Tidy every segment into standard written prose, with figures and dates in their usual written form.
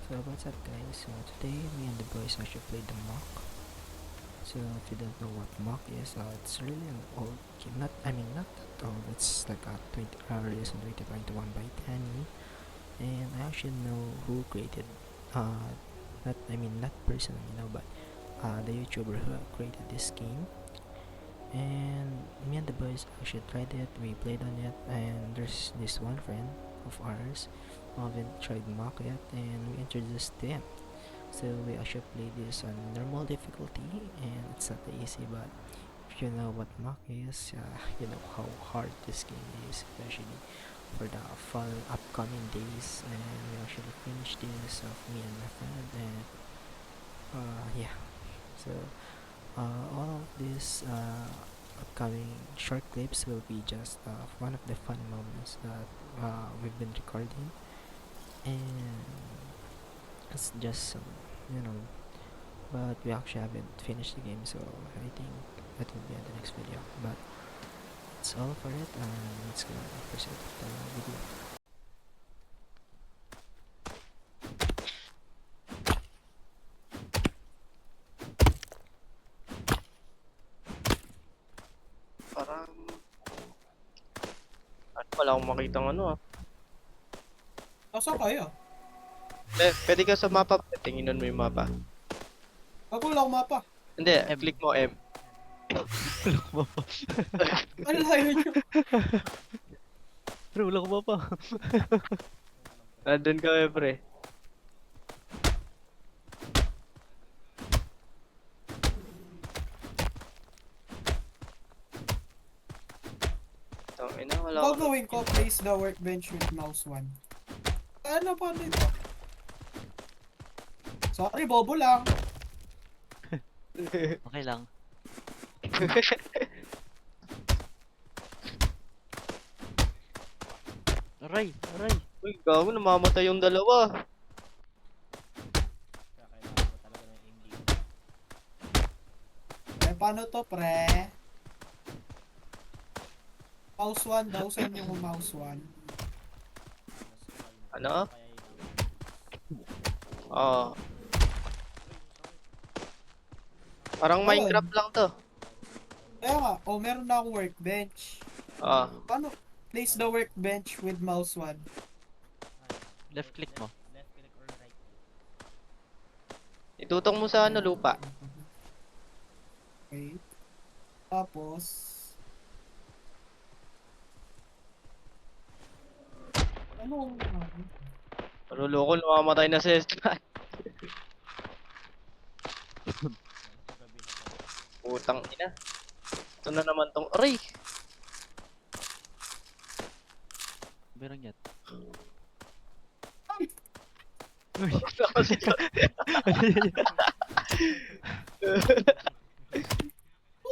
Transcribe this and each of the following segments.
So what's up guys, so today me and the boys actually played the mock. So if you don't know what mock is, it's really an old game, not that old, it's like 20 released in 2021 by Tanny. And I actually know who created, not personally, but the YouTuber who created this game. And me and the boys actually tried it, we played on it, and there's this one friend of ours who haven't tried mock yet, and we introduced them. So we actually play this on normal difficulty, and it's not easy, but if you know what mock is, you know how hard this game is, especially for the fall upcoming days. And we actually finished this of me and my friend, and yeah. So all of these upcoming short clips will be just one of the fun moments that we've been recording, and it's just some, you know, but we actually haven't finished the game, so I think that will be in the next video. But that's all for it, and let's go proceed with the video. Parang wala akong makitang ano ah. Nasaan kayo? Pwede ka sa mapa, tinginan mo yung mapa. Bago wala akong mapa. Hindi, click mo M. Ano layo nyo? Pre, wala ko ba pa? Nandun ka pre. Tangina, wala akong Gagawin ko, place the workbench with mouse 1. Ano pa dito? Sorry, bobo lang. Okay lang. Aray, aray. Uy, gago, namamatay yung dalawa. Paano to, pre? Mouse 1 daw, sa inyo yung mouse 1. Ano? Ah. Parang Ayun. Minecraft lang to. Kaya nga, meron na akong workbench. Ah. Paano? Place the workbench with mouse 1. Left click mo. Itutok mo sa ano, lupa. Okay. Tapos, ano? Loko, namamatay na si Estan. Putang ina. Ito na naman tong... Aray! Meron yan.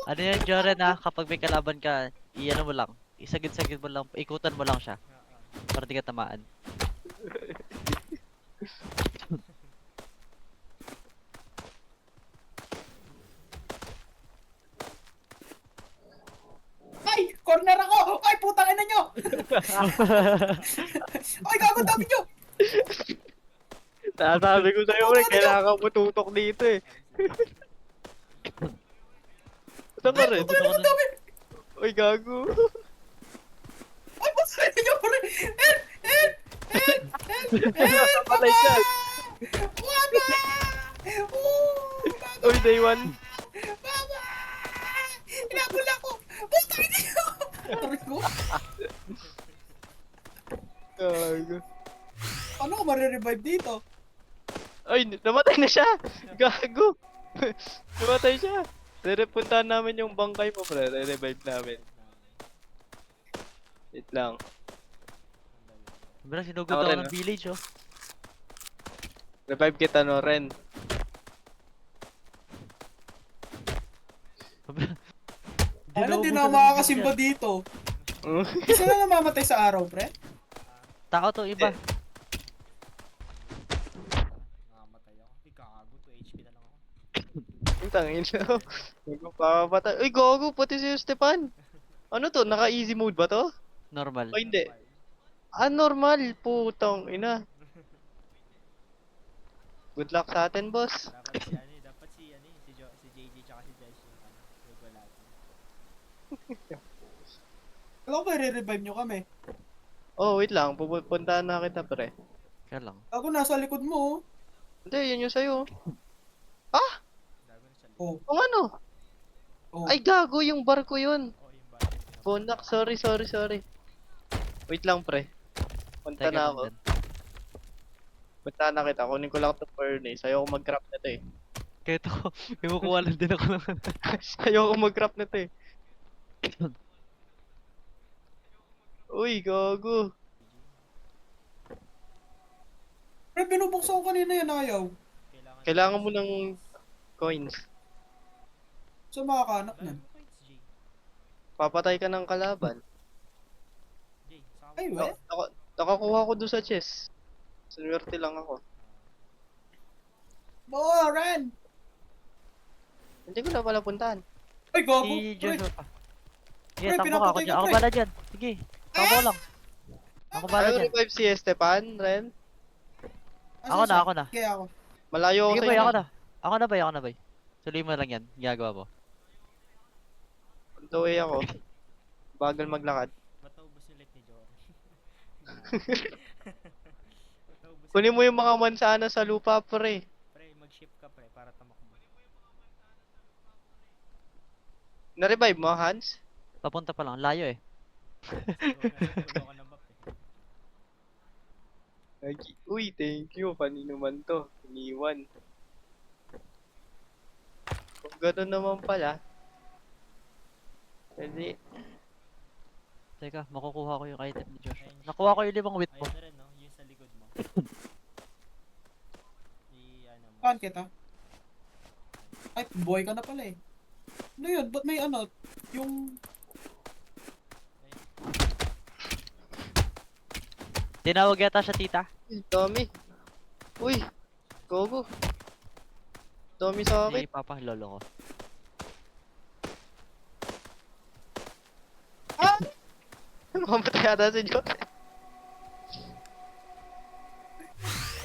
Ano yan, Joren kapag may kalaban ka, iyan mo lang. Isagid-sagid mo lang, ikutan mo lang siya. Para di ka tamaan. Ay! Corner ako! Ay, putang ina nyo! Ay, gago, dami nyo! Sabi ko sa'yo, pre, kailangan mo tutok dito eh. Saan ka rin? Putang ina, ang dami! Uy, gago. Ay, putang ina nyo, pre! Patay ka. Baba! Baba! Uy, day one. Baba! Inabol ako! Putang ina nyo! Aray ko? Gago. Paano ko marirevive dito? Ay, namatay na siya. Gago. Namatay siya. Puntahan namin yung bangkay mo, pre. Re-revive namin. Wait lang. Meron sinugod Ako ako rin, ng village, oh. Revive kita, no, Ren. Ano, di na ako makakasimba dito. Isa na namamatay sa araw, pre? Tao to, iba. Ang tangin siya. Magpapatay. Uy, gago. Pati si Stepan. Ano to? Naka-easy mode ba to? Normal. O hindi? Ah, normal. Putang ina. Good luck sa atin, boss. Dapat si si JJ tsaka si Josh yung regulate. Alam ko, re-revive nyo kami. Oh, wait lang. Pupuntahan na kita, pre. Kaya lang. Ako nasa likod mo. Hindi, yun yung sa'yo. Dago na siya. Oh, Kung ano? oh. Ay, gago yung barko yun. Oh, yung bakit. Bonak, sorry. Wait lang, pre. Punta Teka na lang ako. din. Punta na kita. Kunin ko lang ito furnace. Ayoko mag-craft na to eh. Kaya ito, may makuha lang din ako ng Ayoko mag-craft na to eh. Uy, gago. Pre, binubuksan ko kanina yan, ayaw. Kailangan mo ng coins. So, makakahanap niyan. Papatay ka ng kalaban. Ay, we. Nakakuha ko doon sa chest. Swerte lang ako. Boran! Hindi ko na pala puntahan. Ay, gago. si Pre, Joshua pa. Sige, Pre, takbo ka ako pinapatay dyan. ka, Ako pre. bala dyan. Sige, takbo lang. Ako bala Ayaw dyan. revive si Esteban, Ren. Ako na, ako na. Kaya ako. Malayo ako Sige sa boy, ako inyo. na. Ako na boy. Tuloy mo lang yan. Ginagawa mo. On the way ako. Bagal maglakad. Ba't naubos yung light ni Joran? Kunin mo yung mga mansana sa lupa, pre. Pre, mag-ship ka pre, para tamakbo. Na-revive mo, Hans? Papunta pa lang. Layo eh. Ulo ka na map eh. Uy, thank you. Kanino man to? Iniwan. Kung gano'n naman pala. Hindi. Teka, makukuha ko yung item ni Joshua. Ayun. Nakuha ko yung 5 wheat mo. Ayun na rin no, yung sa likod mo. Ano mo. Saan kita? Ay, boy ka na pala eh. Ano yun? Ba't may ano? Yung... Tinawag yata siya tita. Uy, dami. Uy, gogo. Dami sa akin. Ni Papa, lolo ko. Ah! Mamatay ata si John.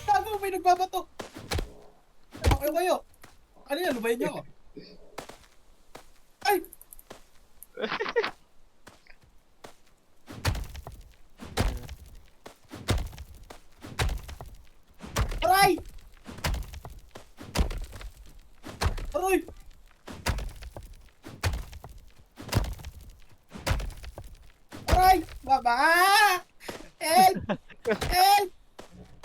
Gago, may nagbabato. Okay kayo. Ano yan? Lubayan niyo ako. Ay! Aray! Aray! Aray! Baba! Help! Help!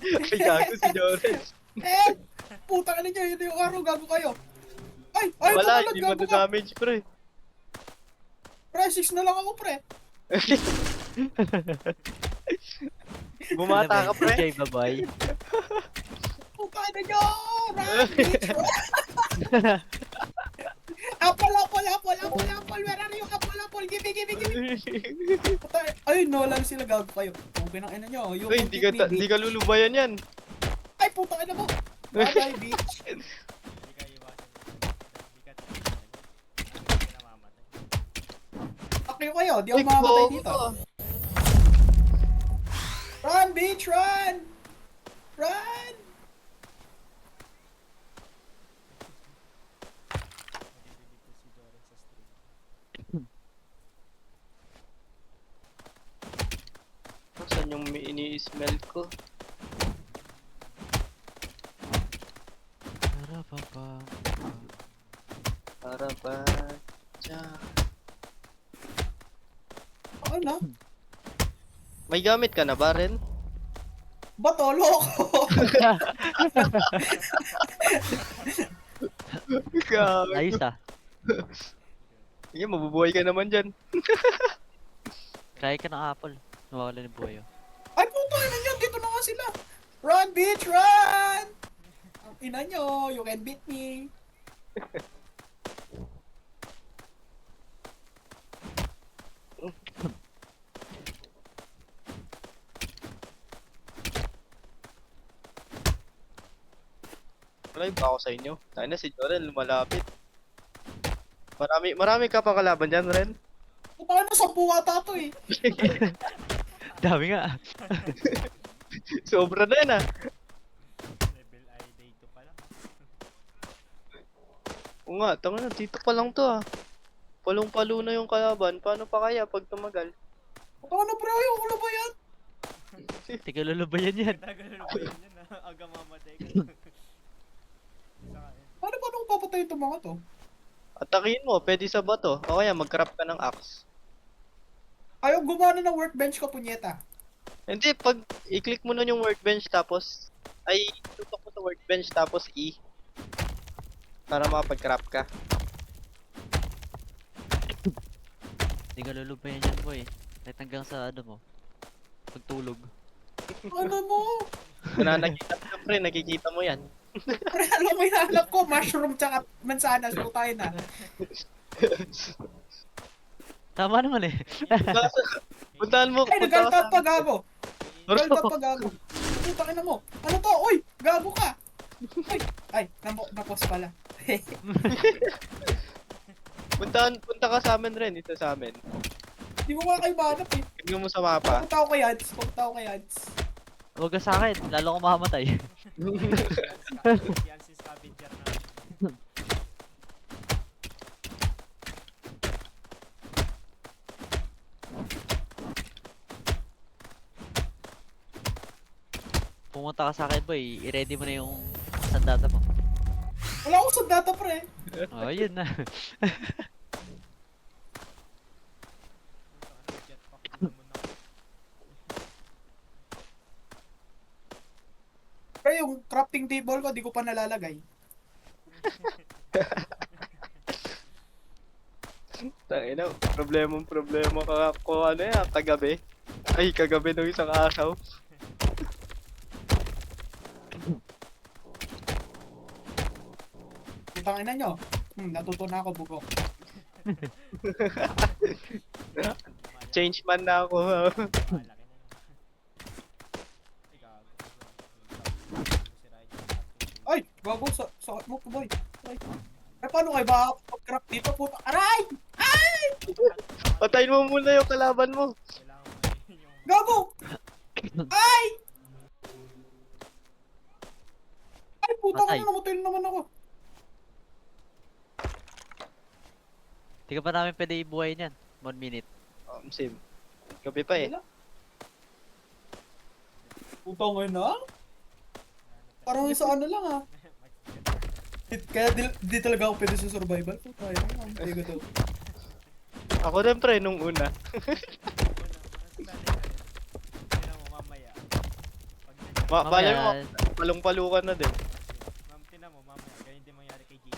Ay, gago si Joren. Help! Puta ka ninyo, yun yung araw, gago kayo. Ay! Ay! Wala, tumalon, hindi mo gago ka. damage, pre. Pre, 6 na lang ako, pre. Bumata ka, pre. Jay, bye-bye. Puta ka ninyo! Run, bitch! Run! Apple, apple, apple, apple, apple! Where are you? Apple, apple! Give me, give me, give me! Puta, ay, no lang sila, gago kayo. Okay ng ina nyo. You Uy, can di keep ka, me, di bitch. ka lulubayan yan. Ay, puta ka na mo! Bye-bye, bitch! Hindi ka iwasan. Hindi ka tingnan. Hindi ka namamatay. Okay kayo, di ako Uy, mamamatay gogo dito. ka. Run, bitch! Run! Run! Nadidilig ko si Joran sa stream. Saan yung may ini-smell ko? Para papa. Para ba? Tsa. Ano na? May gamit ka na ba, Ren? Bato, loko! Gago. Ayos ah. Sige, mabubuhay ka naman dyan. Kaya ka ng apple. Nawawala ng buhay oh. Ay, puta ina nyo! Dito na nga sila! Run, bitch! Run! Ang ina nyo! You can beat me! Live ba ako sa inyo? Tayo na si Joren, lumalapit. Marami ka pa kalaban dyan, Ren? Puta na, 10 ata to eh! Dami nga. Sobra na yan ah. Level ay day 2 pa Oo nga, tama na, dito pa lang to ah. Palong-palo na yung kalaban, paano pa kaya pag tumagal? Ano pre, ayoko na ba yan? Tiga lulubayan yan. Aga mamatay ka. Paano ko papatay itong mga to? Atakin mo, pwede sa bato. O kaya mag-craft ka ng axe. Ayaw gumana ng workbench ko, punyeta. Hindi, pag i-click mo nun yung workbench tapos, ay, tutok mo sa workbench tapos E. Para makapag-craft ka. Tiga lulubayan yan boy. Kahit hanggang sa ano mo. Pagtulog. Ano mo? Nananakita ka pre, nakikita mo yan. Pre, alam mo hinahanap ko, mushroom tsaka mansanas, tayo na. Tama naman eh. Puntahan mo, Ay, punta ka nag-alt sa... pa gago. Nag-alt pa gago. Putang ina mo. Ano to? Uy, gago ka. Ay, napos pala. Punta ka sa amin rin, ito sa amin. Di mo nga kayo mahanap eh. Tignan mo sa mapa. Pupunta ako kay Ads. Huwag ka sa akin. Lalo ko mamamatay. Yan si scavenger na. Pumunta ka sa akin boy. I-ready mo na yung sandata mo. Wala akong sandata pre. Oh, yun na. Pre, yung crafting table ko, di ko pa nalalagay. Tangina, problema ka ko ano yan, kagabi. Ay, kagabi nung isang araw. Putang ina nyo. Natuto na ako, bugo. Change man na ako. Ay, gago, sakit mo ko, boy. Ay, paano kayo ba pag-craft dito, puta? Aray! Patayin mo muna yung kalaban mo. Gago! Ay! Ay, puta Patay. ka na, namatay na naman ako. Di ka pa namin pwede ibuhay niyan. 1 minute. Sim. Gabi pa eh. Wala. Puta ngayon na? Parang sa ano lang ah. Kaya di talaga ako pwede sa survival. Puta yun, ang tiga daw. Ako din pre, nung una. Tingnan mo mamaya. Bala mo, Mamaya, palong-palo ka na din. Tingnan mo mamaya. Ganyan din mangyari kay JC.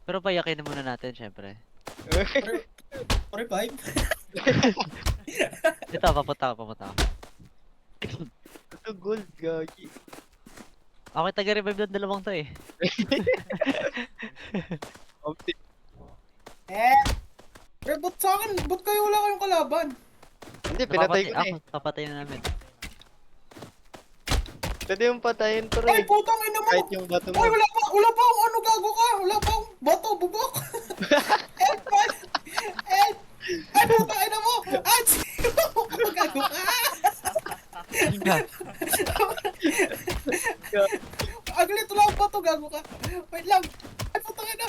pero payakin na muna natin syempre. Revive? Ito, papunta ako. Ito gold, gagi. Ako yung taga-revive ng dalawang to eh. Opti- Pre, ba't sa akin? Ba't kayo wala kayong kalaban? Hindi, pinatay ko na eh. Ako, papatay na namin. Pwede yung patayin to Ay, rin. putang ina mo! Kahit yung bato mo. Ay, wala pa akong ano, gago ka! Wala pa akong bato, bubok! Help, man! Help! Ay, putang ina mo! Ay, gago ka! Aglit, wala akong bato, gago ka! Wait lang! Ay, putang ina!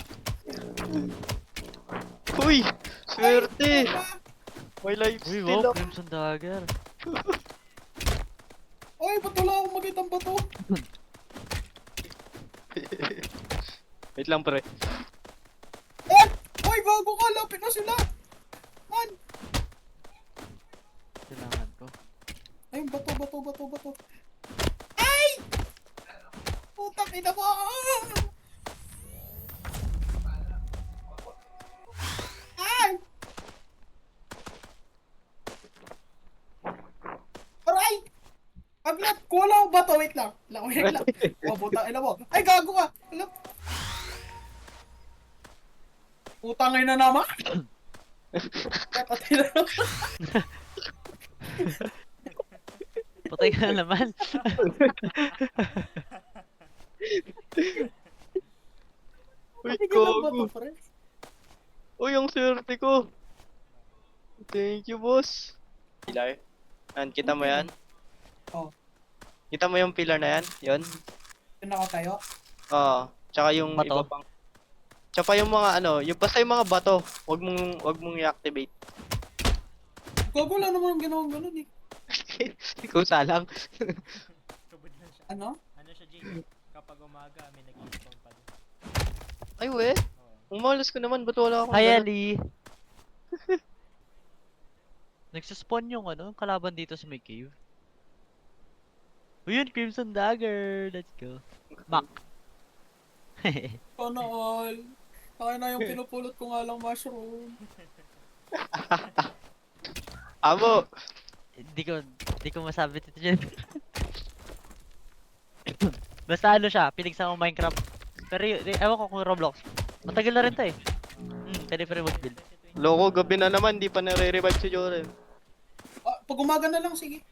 Uy! Swerte! Ay, May life Uy, steal wow, ako. Crimson Dagger. Ay, ba't wala akong magitang bato? Wait lang pre. Help! Ay, gago ka! Lapit na sila! Man! Kailangan ko. Ay, bato. Ay! Putang ina mo! Ay! Aray! Aglat! Kuha lang ako bato. Wait lang. Wait lang. Oh, putang ina mo. Ay, gago ka! Alam. Putang ina naman! Ay, patay na naman. Patay ka na naman. Uy, Tigil lang ba gogo. to, pre? Uy, ang swerte ko. Thank you, boss. Pilar. Yan, kita mo yan? Oh. Kita mo yung pilar na yan? Yun? Yung nakatayo? Oo. Tsaka yung Bato? iba pang... Tsaka yung mga ano, yung basta yung mga bato, wag mong i-activate. Gago lang naman ang ginawang ganun eh. Ikaw salang. Tubod lang siya. Ano? Ano siya, Jay? Kapag umaga, may nag-i-spawn pa din. Ay, we. Oo. Umalas ko naman, ba't wala akong Hi, ganun? Ali! Nagsaspawn yung ano, kalaban dito sa may cave. Uyun, Crimson Dagger! Let's go. Mac! Sana all. Kaya na yung pinupulot ko nga lang mushroom. Amo! Hindi ko masabi dito dyan. Basta ano siya, pinigsama mo Minecraft. Pero ewan ko kung Roblox. Matagal na rin to eh. Pwede pa rin mag-build. Loko, gabi na naman, di pa nare-revive si Joren. Pag umaga na lang, sige.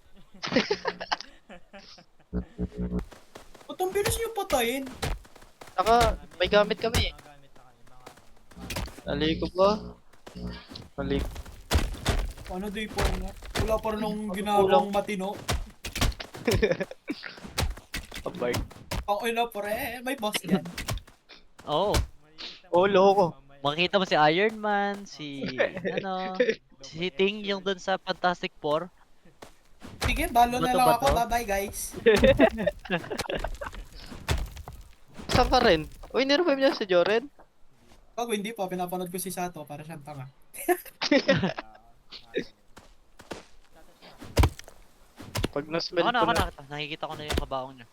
Ba't ang bilis niyo patayin? Saka, may gamit kami. Mga gamit na kami, mga... Nali ko ba? Nali ko. Ano day po nga? Wala pa rin akong ginagawang matino. Abay. Ang ina pre, may boss yan. Oo. Oh, loko. Makikita mo si Iron Man, si ano, si Ting yung dun sa Fantastic Four. Sige, balo na lang Bato-bato? ako. Bye-bye guys. Saan ka rin? Uy, nirevive niya si Joren. Pag hindi po, pinapanood ko si Sato para siyang tanga. Pag na-smell Ako ko na. nakikita ko na yung kabaong niya.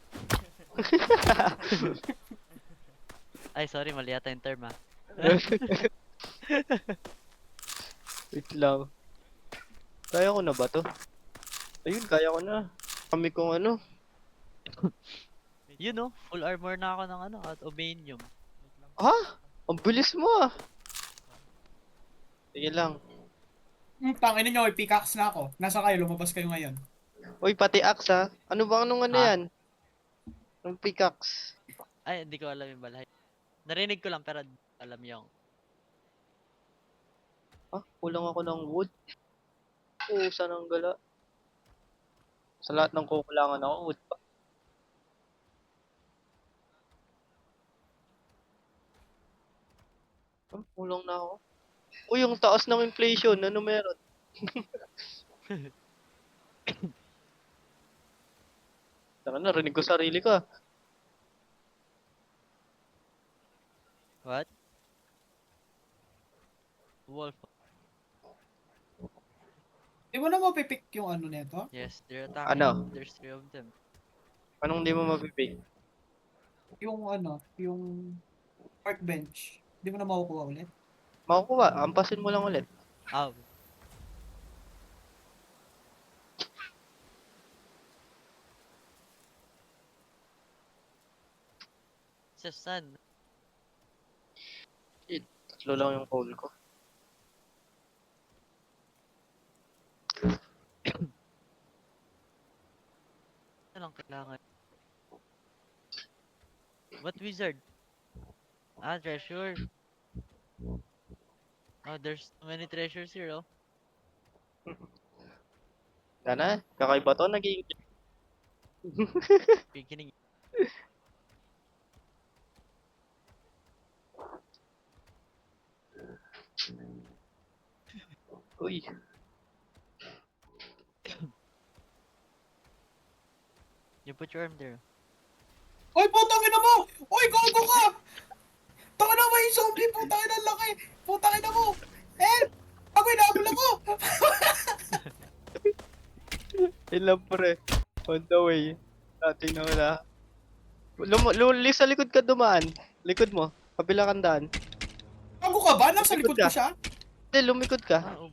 Ay, sorry, mali yata yung term ah. Wait lang. Kaya ko na ba to? Ayun, kaya ko na. Kami kong ano. Yun no, full armor na ako ng ano, at Obanium. Ha? Ang bilis mo ah. Sige lang. Tangin ninyo, pickaxe na ako. Nasa kayo, lumabas kayo ngayon. Uy, pati axe ha. Ano ba anong ano Ha? yan? Ang pickaxe. Ay, hindi ko alam yung balay. Narinig ko lang pero alam yung. Ah, kulang ako ng wood. Oo, saan ang gala? Sa lahat ng kukulangan ako, wood pa. Ah, kulang na ako. Uy, yung taas ng inflation, ano meron? Saka narinig ko sarili ko ah. What? Wolf. Di mo na mapipick yung ano neto? Yes, they're attacking. Ano? There's 3 of them. Anong di mo mapipig? Yung ano, yung workbench. Di mo na makukuha ulit? Makukuha, ampasin mo lang ulit. Ow. Sa sun. Tatlo lang yung coal ko. Ano lang kailangan? What wizard? Ah, treasure. Oh, there's so many treasures here, oh. Sana, kakaiba to, naging... Beginning. Uy, You put your arm there. Oy, putang ina mo! Oy, gago ka! Taka na may zombie, putang ina laki! Putang ina mo! Help! Ako inabol ako! ilan pre. On the way. Dating na wala. Lulis sa likod ka dumaan. Likod mo. Kabila kang daan. Gago ka ba? Nasa likod ko siya? Hindi, lumikod ka. Ah, oh.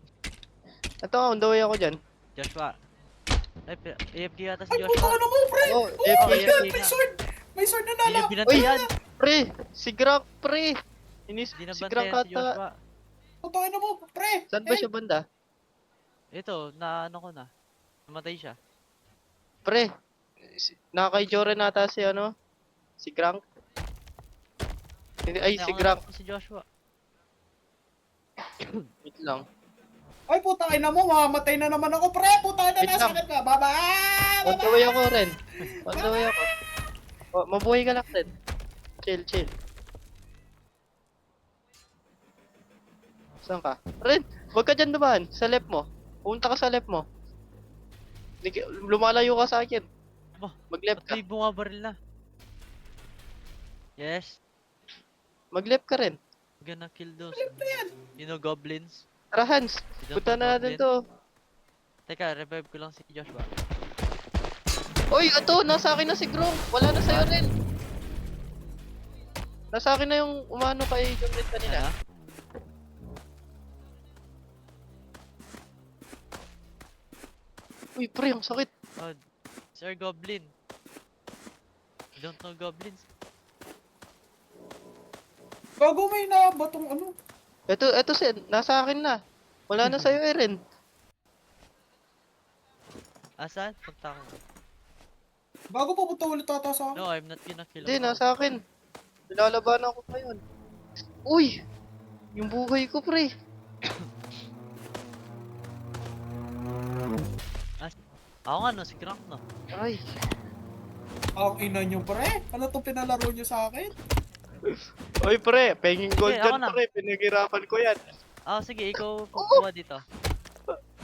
Ito nga, on the way ako dyan. Joshua. Ay, AFK yata si Ay, putang Joshua. ina mo, pre! Oh, Oh, AFK my God! nga. May sword! May sword na nala! Hindi binantayan. Pre! Si Grank, pre! Inis, Hindi si nabantayan Grank si ata. Joshua. Putang ina mo, pre! Saan ba siya banda? Ito, na ano ko na. Namatay siya. Pre! Nakakay Joren nata si ano? Si Grank? Hindi, ay, si Ako Grank. na si Joshua. Wait lang. Ay, putang ina mo, mamamatay na naman ako, pre! Putang ina, Wait nasa lang. akin ka! Bye-bye! On the way ako rin. On the way ako. Oh, mabuhay ka lang din. Chill, chill. Saan ka? Ren, huwag ka dyan dumaan. Sa left mo. Pumunta ka sa left mo. Lumalayo ka sa akin. Aba, Mag-left Ba't ka. may bumabaril na? Yes. Mag-left ka rin. We're gonna kill those. Ano yan? You know goblins? Tara, Hans. You don't Punta know na natin goblin? to. Teka, revive ko lang si Josh ba? Uy, ito. Nasa akin na si Gronk. Wala na sa'yo rin. Nasa akin na yung umano kay Jomret kanina. Ano? Uy, pre, ang sakit. Oh, Sir Goblin. You don't know goblins? Bago may nabatong ano. Ito, Sen. Nasa akin na. Wala na sa'yo, Eren. Asan? Punta ko. Bago pupunta ulit ata sa akin. No, I'm not gonna kill Hindi, him. nasa akin. Nilalaban ako ngayon. Uy! Yung buhay ko, pre. Ako nga no, si Crank no. Ay. Ang ina nyo pre. Ano to pinalaro nyo sa akin? Uy, pre. Penging gold Sige, dyan, ako na. pre. Pinaghirapan ko yan. Sige, ikaw kukuha dito.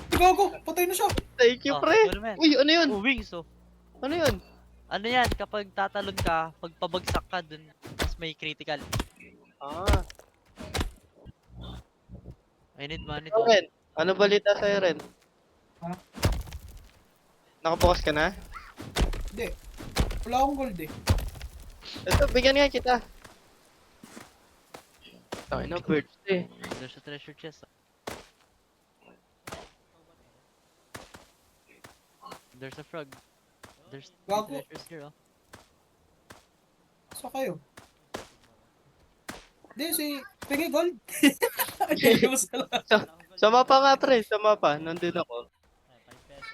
Gago, patay na siya. Thank you, Oh, pre. cool, man. Uy, ano yun? Oh, wings oh. Ano yun? Ano yan, kapag tatalon ka, pag pabagsak ka dun, mas may critical. Ah. I need money Ikaw, to. Ren. Ano balita sa'yo, Ren? Ha? Nakabukas ka na? Hindi. Wala akong gold eh. Ito, bigyan nga kita. Tayo na, birds eh. There's a treasure chest. There's a frog. There's three Gago. treasures here oh. Sa kayo. Hindi, si... Pingi gold. Ay, Sa mapa nga, pre. Sa mapa. Nandun ako.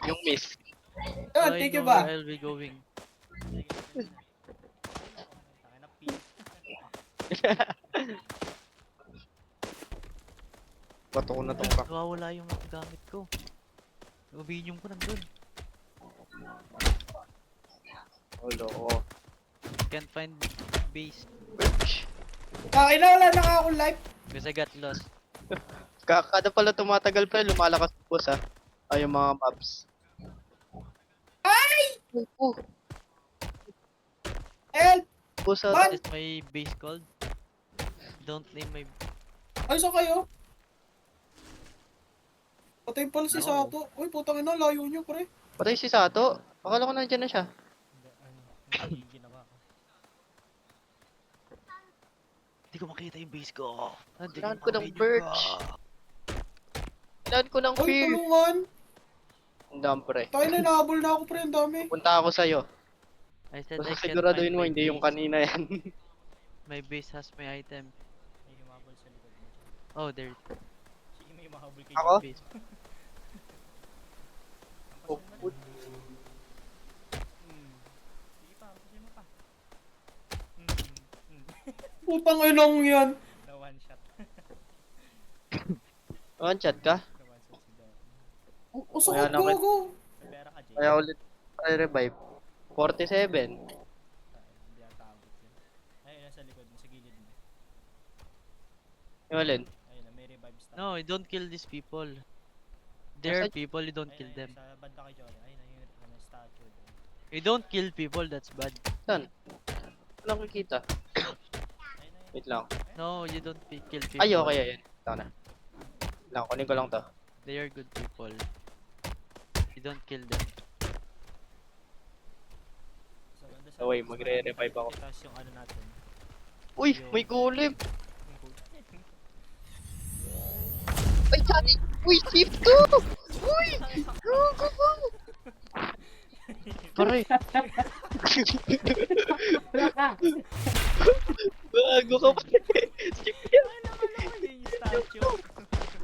Yung miss. Ah, I thank you know ba? where I'll be going. Bato ko na tong rock. Nawawala yung gamit ko. Yung obinium ko nandun. Olo. Can't find base Birch. Kakina, wala na nga akong life. because I got lost. Kada pala tumatagal, pre. Lumalakas yung boss, ha. Ay, yung mga mobs. Ay! Oh, Help! boss, Ban! Is my base called? Don't name my... Ay, sa kayo? Patay pala si No. Sato. Uy, putang ina, layo nyo pre. Patay si Sato. Akala ko nandiyan na siya. Hindi ko makita yung base ko. Hindi Kailangan ko ng makita birch. ko. Kailangan ko ng Uy, fear. tulungan. Ang dami, pre. Tayo na, nahabol na ako pre, ang dami. Punta ako sa'yo. I said Basta I can't siguraduhin find mo, my hindi yung base. kanina yan. My base has my item. Oh, there. Ako? Base. Oh, put- Putang inang yan. One shot ka? Usakot Kaya naman- gago. Kaya ulit try revive. 47. Yung alin? No, you don't kill these people. There are people, you don't kill them. You don't kill people, that's bad. Saan? Wala nakikita. Wait lang. No, you don't kill people. Ay, okay, ayan. Ito na. Lang, kunin ko lang to. They are good people. You don't kill them. Away, magre-revive ako. Yung ano natin. Uy, may golem! Ay, Johnny! Uy, shift to! Uy! Go, go, go! Pare! Bago ka pa! Shift yan!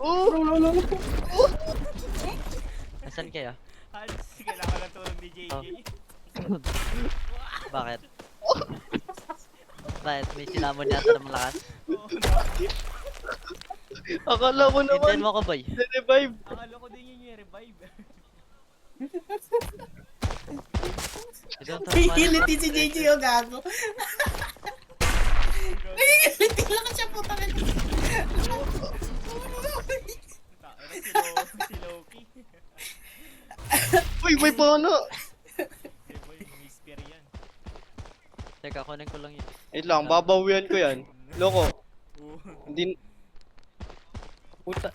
Oh! Lolo. Nasaan kayo? Kailangan na tulong ni JJ. Bakit? Bakit? May sinamon yata ng malakas? Akala mo Hintayin naman, mo ako, boy. revive! Akala ko din yun yung revive. You don't have money. Pihilit si JJ o gago. Skeleton lang siya puta ka. Si Loki. Uy, may pana! Si Boy, whisper yan. Teka, kunin ko lang yun. Wait lang, babawian ko yan. Loko, hindi... Puta.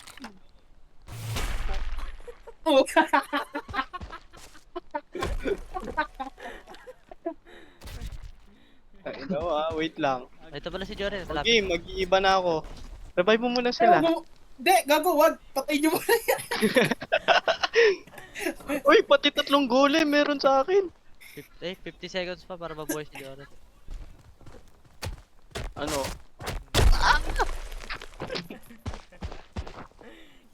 Ay, no, wait lang. Ito pala si Joren. Malapit. Okay, mag-iiba na ako. Revive mo muna sila. Hindi, gago, wag. Patay niyo muna yan. Uy, pati 3 golem meron sa akin. 50 seconds pa para mabuhay si Joren. Ano?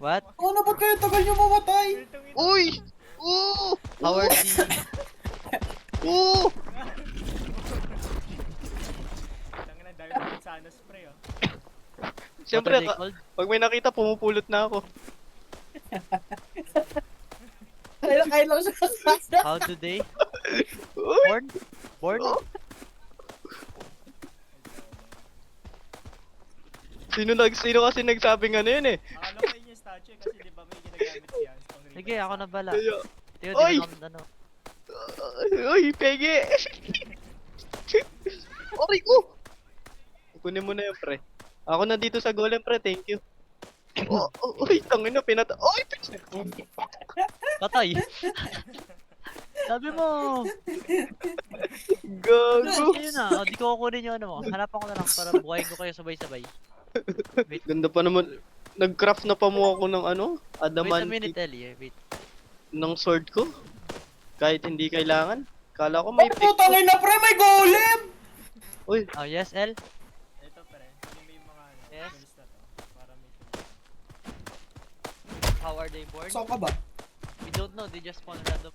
What? Ano ba't kayo tagal niyo mamatay? Uy! Oo! Howard D. Oo! Tangin na, dami naman sana spray oh. Siyempre, What are they called? pag may nakita, pumupulot na ako. Kailan lang siya kasama. How do they? Uy! Born? Born? Sino kasi nagsabing ano yun eh? Akala ko yun yung statue kasi di ba may ginagamit siya. Sige, ako na bala. Ayo. Tiyo, Oy! di na ano. Uy, pege! Aray ko! Kunin mo na yun, pre. Ako na dito sa golem, pre. Thank you. Uy, tangin na, pinata... Uy! Patay! Sabi mo! Gago! Ayun na, di ko kukunin yung ano mo. Hanapan ko na lang para buhayin ko kayo sabay-sabay. Ganda pa naman. Nag-craft na pa mo ako ng ano? Wait a Adamant minute, Ellie. Wait. ng sword ko. Kahit hindi kailangan. Kala ko may Ay, putangin na pre, may golem! Uy, Oh, yes, El? Ito pre, hindi mo yung mga ano, Yes. tools na to. Para may tools. How are they born? Saan ka ba? We don't know, they just spawn random.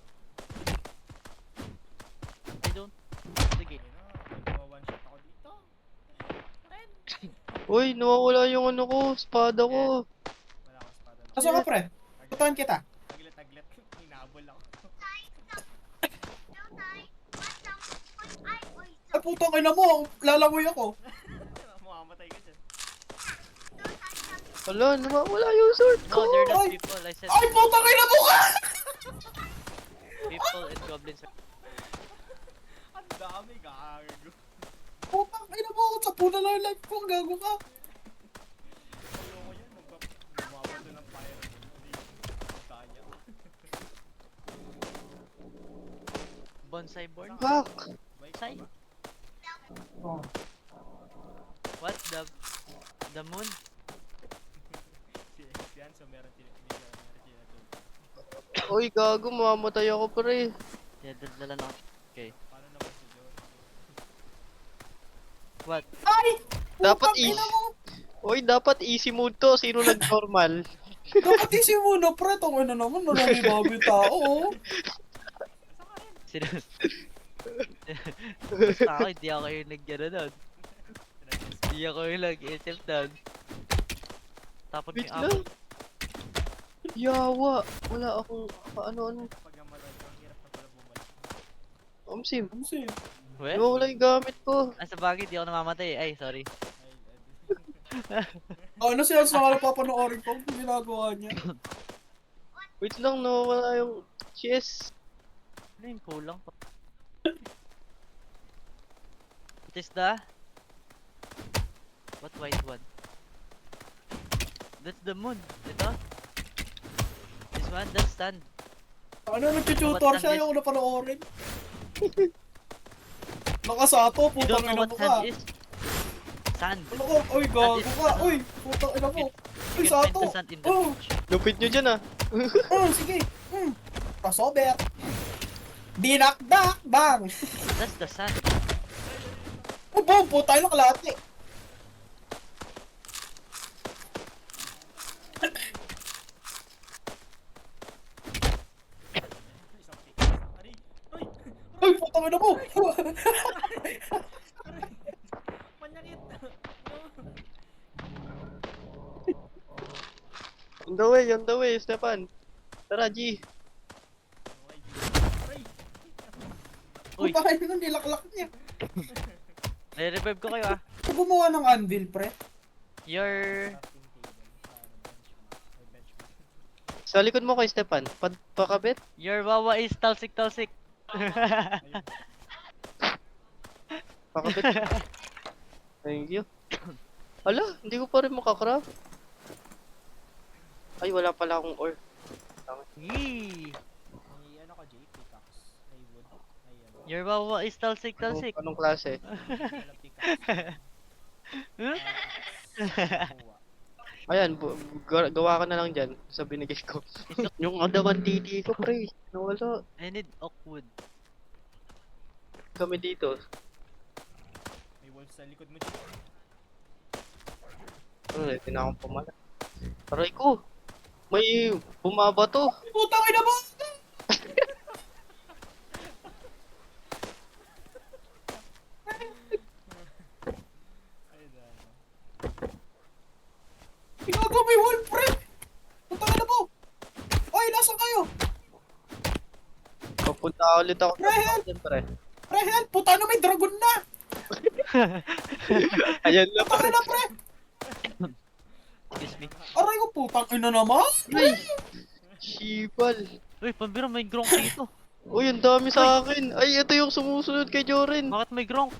I don't... Sige. One shot ako dito. uy, nawawala yung ano ko, espada ko. Wala akong espada na. Saan ka pre? Putahan kita. Taglit. Hinabol ako. Ay, putangin na mo. Lalamoy ako. Mamamatay ka dyan. Wala, nawawala yung sword ko. No, they're not Ay! people. I said Ay, putangin na mo ka! people and goblins are... Ang dami gago. Putangin na mo. Sa puna lang yung life ko. Gago ka. Ayoko yan. Bumabato ng fire. Hindi. Kaya. Bonsai born? Fuck. Bonsai? Oh. What? The moon? Si Hanso meron tinatulog. Uy, gago, mamamatay ako, pre. Yeah, dala lang. Okay. Paano naman si Joe? What? Ay! Dapat Putangin na mo. Uy, dapat easy mode to. Sino nag-normal? Dapat isi mo na pre. Tangin na naman. Marami bago yung tao. Oh. Sino? Basta ako, hindi ako yung nag-gano doon. Hindi ako yung nag-isip doon. Tapos Wait yung lang. Yawa. Wala akong ano-ano. Pag namatay, ang hirap na pala bumalik. Omsim. Ano siya? Well, Nawawala yung gamit ko. sa bagay, di ako namamatay. Ay, sorry. Ano siya sa napapanoorin ko? Ang ginagawa niya. Wait lang, nawawala yung chest. Ano yung kulang pa? It is the... What white one? That's the moon. Ito? This one, that's stand. Ano, nag-tutor siya yung napanoorin. Nakasato, You don't putang ina know what mo sand ka. is? Sand. Ano ko? Uy, gago ka. Uy, putang ina mo. Uy, You can find sato. the sand in the Oh, beach. Lupit nyo dyan ah. sige. Crossover. Dinakdak, bang. That's the sand. Oh, boom, putang ina kalahati. Isang tikas. Aray! Uy! Uy, putang ina mo. Manyakit! On the way, Stefan. Tara, G. Aray! Uy, Putang ina, nilaklak niya. Re-revive ko kayo ah. Ako gumawa ng anvil, pre. Your... Crafting table. Benchmark. Sa likod mo kay Stefan. Pakabit. Your wawa is talsik. Ayun. Pakabit. Thank you. Hala, hindi ko pa rin makakraft. Ay, wala pala akong ore. Yee! May ano ka, Jay? Pickaxe. May wood. May ano. Your wawa is talsik. Anong klase? Walang pickaxe. Kuha. Ayan, gawa ka na lang dyan sa binigay ko. Yung adaman titi ko, pre. Nawala. I need oak wood. Kami dito. May wolf sa likod mo, Jay. Ay, hindi na akong pumala. Aray ko! May bumaba to. Putang ina mo! Ayun na. Ginagawa may wolf, pre! Putang ina mo! Oy, nasaan kayo? Papunta ulit ako Pre, help! dyan, pre. Pre, help! Puta na, may dragon na! Ayan na, Putang pre. ina, pre! Excuse me. Aray ko, putang ina naman! Ay! Shibal. Uy, pambiro may gronk dito. Uy, ang dami sa akin. Ay, ito yung sumusunod kay Joren. Bakit may gronk?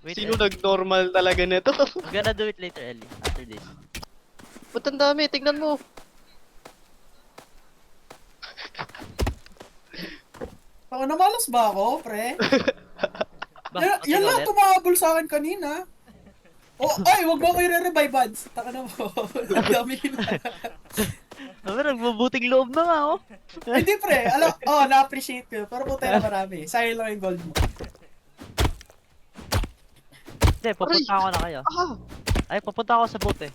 Wait, Sino nag-normal talaga nito? I'm gonna do it later, Ellie. After this. Ba't ang dami? Tignan mo. Taka na, malas ba ako, pre? Ba, Yan lang tumahabol sa akin kanina. Oh, ay, wag mo ako i-revive, buds. Taka na mo. Ang dami na. Nagbubuting loob na nga, oh. Hindi, pre. Alam, na-appreciate ko. Pero puta na marami. Sayang lang yung gold mo. Hindi, pupunta ako na kayo. Ah! Ay, pupunta ako sa boat eh.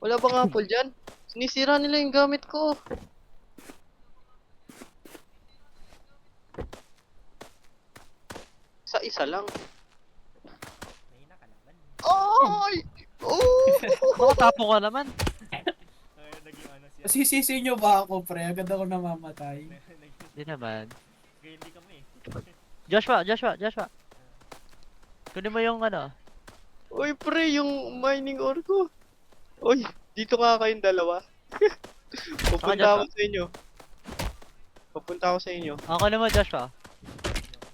Wala bang apple dyan? Sinisira nila yung gamit ko. Isa lang. May nakalaban. Ay! Oh! Makatapo ka naman. Ayun, naging ano siya. Sisisi nyo ba ako, pre? Agad ako namamatay. Hindi naman. Kaya hindi kami eh. Joshua. Kunin mo yung ano. Uy, pre, yung mining ore ko. Uy, dito nga kayong dalawa. Pupunta ako sa inyo. Pupunta ako sa inyo. Ako naman, Joshua.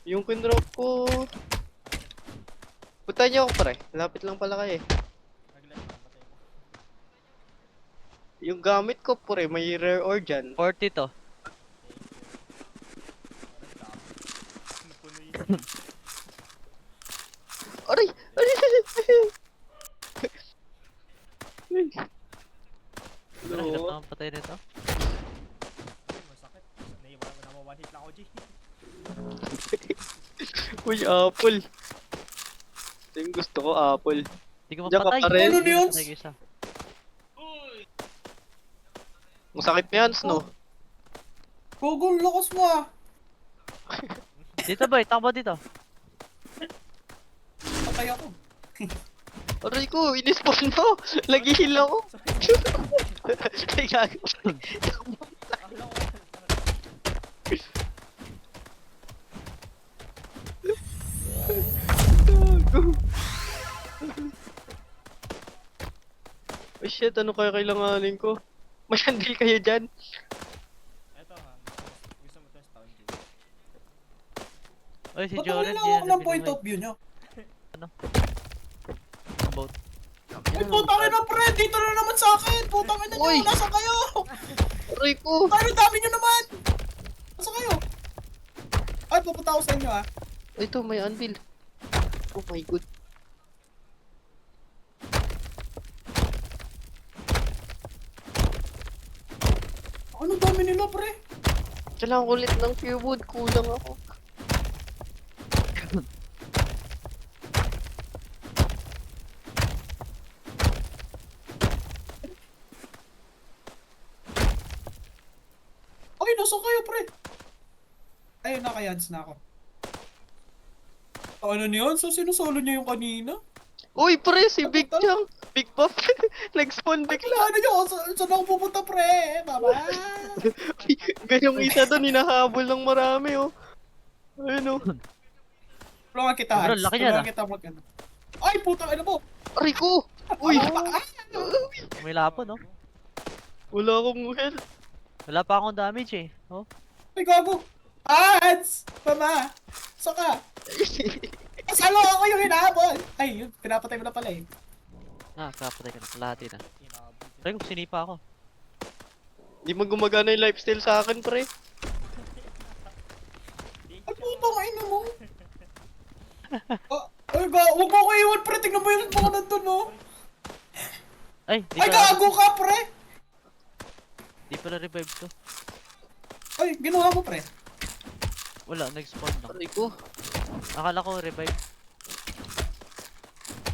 Yung kinrop ko. Punta niyo ako, pre. Lapit lang pala kayo eh. Naglan pa, patay mo. Yung gamit ko, pre, may rare ore dyan. 40 to. Napuno yun. Aray! Aray! Ano, hirap Hello? naman patay nito. Ay, masakit. Naiwan mo na one hit lang ako, Jay. Uy, apple. Ito yung gusto ko, apple. Hindi ko Diyan ka mapatay. pa rin. Ano yun? Patay ko isa. Masakit na yan, no? Gugol, lakas mo ah. Dito boy, takbo dito. Patay ako. Aray ko, inispawn mo! Lagihil ako! Ay, gago. Gago. Oh shit, ano kaya kailanganin ko? May handle kayo dyan? Eto ha, gusto mo to stone, Jay. Oy, si Ba't Joren. wala ako ng point of view nyo? Boat. Ay, putang ina, pre! Dito na naman sa akin! Putang ina Uy! nyo! Nasaan kayo? Aray ko! Ay, ang dami nyo naman! Nasaan kayo? Ay, pupunta ako sa inyo ah. Ito, may anvil. Oh my god. Ano dami nila, pre? Kailangan ko ulit ng pure wood. Kulang ako. Ay, nasaan kayo, pre? Ayun, naka-yads na ako. Ano niyon? So, sinusolo niyo yung kanina? Uy, pre, si Big Chang. Big Puff. Nag-spawn bigla. Ano niyo? Saan ako pupunta, pre? Baba! Ganyong isa doon, hinahabol ng marami, oh. Ayun o. Tulungan kita, Bro, Hans. laki niya, Tulungan kita mag ano. Ay, putang ina mo! Aray ko! Uy! May lapon, no? Wala akong health. Wala pa akong damage eh. Oh. Ay, gago! Hans! Mama! Saka! Salo ako yung hinahabol! Ay, yun, pinapatay mo na pala eh. Ah, kapatay ka na. Kalahati na. Try ko, sinipa ako. Hindi man gumagana yung lifestyle sa akin, pre. Ay, putang ina mo! Ay, huwag mo ko iwan, pre! Tingnan mo yung mga nandun, no? Ay, di Ay, pala, gago ka, pre! di pala revive to. Ay, ginawa mo, pre. Wala, nag-spawn lang. Aray ko. Akala ko revive.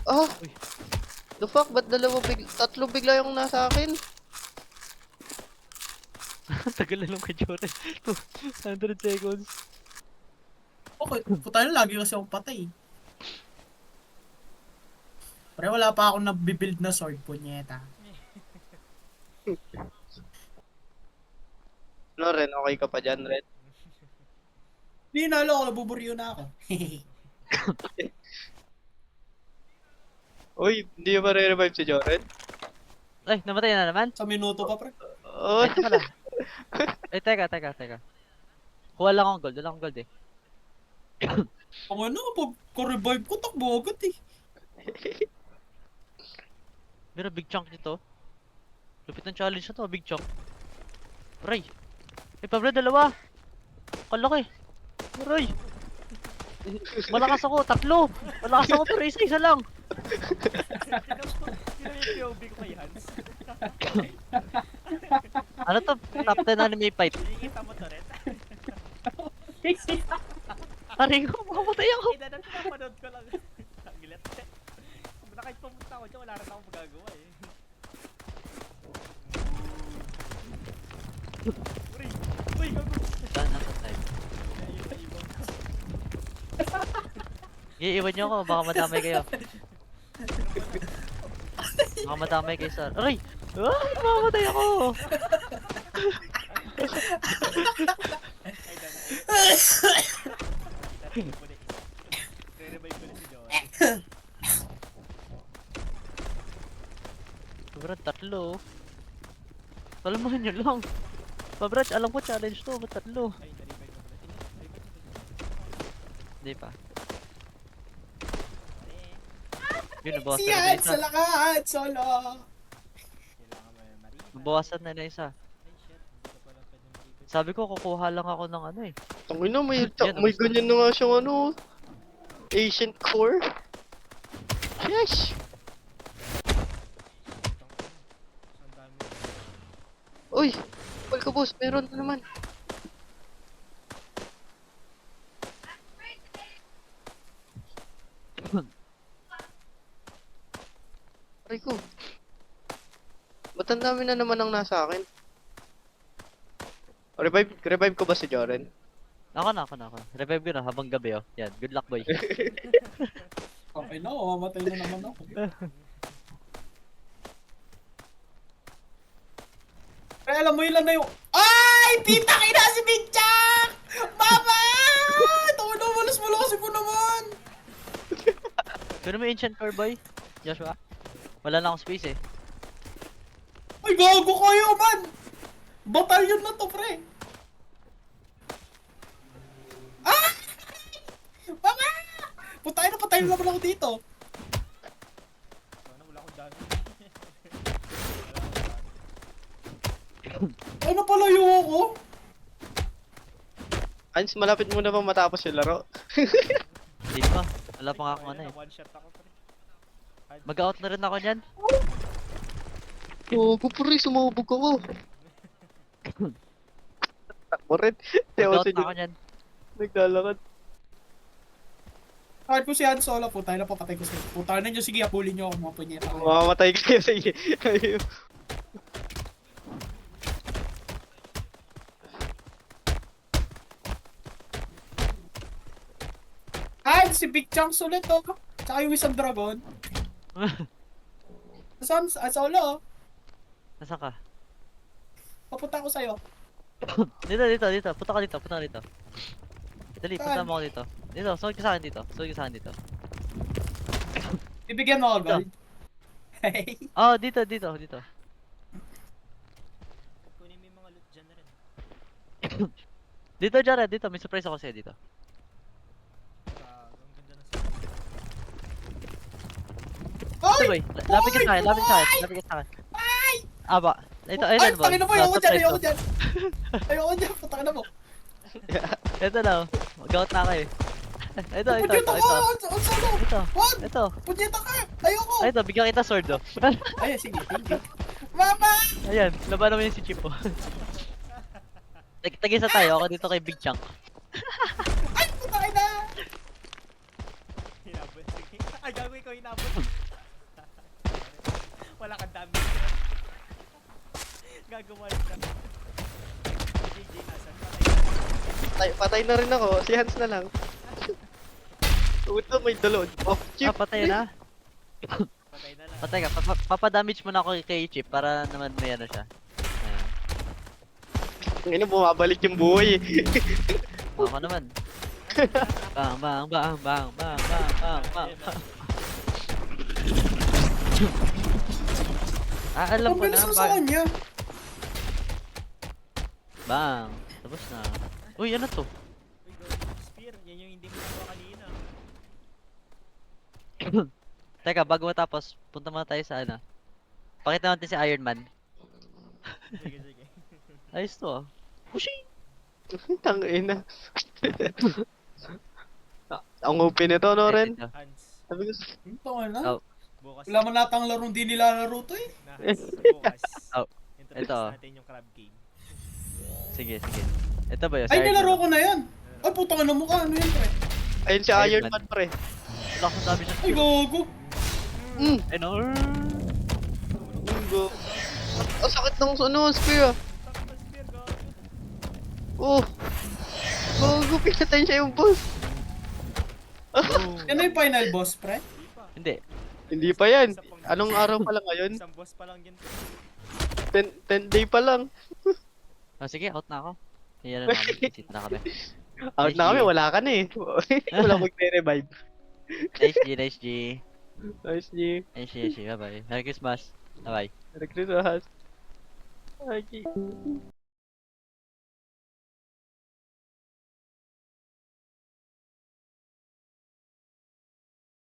Ah! Uy. The fuck? Ba't tatlo bigla yung nasa akin? Tagal na lang kay Joren. 100 seconds. Okay, puta na lagi kasi akong patay. Pre, wala pa akong nabibuild na sword, punyeta. No, Ren, okay ka pa dyan, Ren? Hindi nalo ako, nabuburyo na ako. Uy, hindi ba re-revive si Joren? Ay, namatay na naman. Sa minuto pa, pre. Oh, Ay, teka lang. Ay, teka. Kuha lang akong gold. Wala akong gold eh. Ang ano, pag revive ko, takbo agad eh. Meron big chunk nito. Lupit ng challenge na to, big chunk. Aray! Ay, Pablo, dalawa! Kalaki! Aray! Malakas ako, tatlo! Malakas ako, pero isa lang! Yun yung POV ko kay Hans. Ano to? Top 10 anime fight. Nakikita mo to rin. Aray ko, makamatay ako! Ay, dadan pinapanood ko lang. Ang gilat. Kung kahit pumunta ako dyan, wala rin akong magagawa eh. Uy! Uy! Gago! Saan ang time? Iiwan niyo ako, baka madamay kayo. Baka madamay kayo sa... Aray! Ah! Mamamatay ako! Ay, dadan. Re-revive ko na si John. Sobrang tatlo. Palamahan nyo lang. Pabrach, alam ko challenge to, ba't tatlo? Ay, na-revive ko pala. Hindi pa. Yun, nabawasan Si na na Hans isa. sa lakas, solo. Kailangan mo yung Marita. Nabawasan na na isa. Ay, shit. Hindi ko pala pwede mag-revive. Sabi ko, kukuha lang ako ng ano eh. tangina, may, Yan, may gusto. ganyan na nga siyang ano, Ancient Core. Yes! Ang dami. Uy! Pal ka, boss, meron na naman. Aray ko. Ba't ang dami na naman ang nasa akin? Revive ko ba si Joren? Ako na. Revive ko na habang gabi oh. Yan, good luck boy. Okay na, mamamatay na naman ako. Pero alam mo yun lang na yung... Ay! Pitang ina si Big Jack! Mama! Tawag na, malas-malas ko naman! Pero may ancient core boy, Joshua. Wala na akong space eh. Ay, gago kayo, man! Batalyon na to, pre! Ah! Mama! Putay na, patayin naman ako dito. Sana wala akong dami. Ay, napalayo ako. Hans, malapit mo na ba matapos yung laro? Hindi pa. Wala pa nga akong ano eh. One shot ako pre. Mag-out na rin ako niyan. Oo, pre, sumubog ako. Takbo rin. Tewa Mag-out si na ako Joren. niyan. Naglalakad. Kahit ko si Han Solo, putay na, papatay ko siya. Putay na nyo, sige, habulin nyo ako, mga punyeta. Mamamatay kayo sa iyo. Ayun. Han, si Big Chunks ulit, oh. Tsaka yung isang dragon. Saan? Solo, oh. Nasaan ka? Papunta ko sa'yo. Dito. Punta ka dito. Dali, punta mo ako dito. Dito, sunod ka sa akin dito. Sunod ka sa akin dito. Bibigyan mo ako, Ito. Gold. Hey. Oh, dito. Kunin mo yung mga loot dyan na rin. Dito, Jared, dito. May surprise ako sa'yo dito. Ang ganda ng Ito, Ay! boy. Lapit ka sa akin, lapit ka sa akin, lapit ka sa akin. Aba. Ito, Ay, ayun, boy. tangin na mo, ayoko dyan, Surprise ayoko ko. dyan. Ayoko dyan, putang na mo. Ito na, oh. Mag-out na kayo. Ito. Punyeta ka, ang solo. Ito. Wag! Ito. Punyeta ka! Ayoko! Ay, ito, bigyan kita sword, oh. Ayan, sige, thank you. Mama! Ayan, laban naman yung si Chip, oh. Tag-isa tayo, ako dito kay Big Chunk. Ay, putang na! Hinabot. Sige. Ay, gagawin ko hinabot. Wala kang damage. Gagawa rin ka. JJ, nasan? Patay na rin ako. Si Hans na lang. Ito, may dalon. Oh, Chip. Patay na. Patay na lang. Patay ka, papadamage mo na ako kay Chip para naman may ano siya. Ayan. Ngayon, bumabalik yung buhay eh. Ako naman. Bang. Alam Ang ko na. bilis mo sa kanya. Bang. Tapos na. Uy, ano to? Uy, Golden Spear. Yan yung hindi mo nakuha kanina. Teka, bago matapos, punta muna tayo sa ano. Pakita natin si Iron Man. Sige, sige. Ayos to, ah. Pushing! Tangina. Ang open ito, no, Ren? Ito. Hans, Sabi ko, Tama na. Oh. bukas. Wala man natang larong di nilalaro to eh. Na, Hans, bukas. Oh, Introduce ito. natin yung crab game. Sige. Ito ba yun? Ay, nilaro ko na yan. Ay, putang na mukha. Ano yan, pre? ayun si Iron Iron Man. Man, pre. Wala akong dami siya. Ay, gago. Ano? Go. Ang sakit ng ano, spear. Takot ng spear, gago. Oh. Gogo, pinatay siya yung boss. Yan na yung final boss, pre. Hindi pa. Hindi. Hindi pa yan. Anong araw pa lang ngayon? Isang boss pa lang yan. 10 day pa lang. Oh, sige, out na ako. Iyan na namin. Visit na kami. Out na kami, wala ka na eh. Wala magre-revive. Nice G. Nice, G. Bye-bye. Merry Christmas. Bye-bye. Merry Christmas. Okay.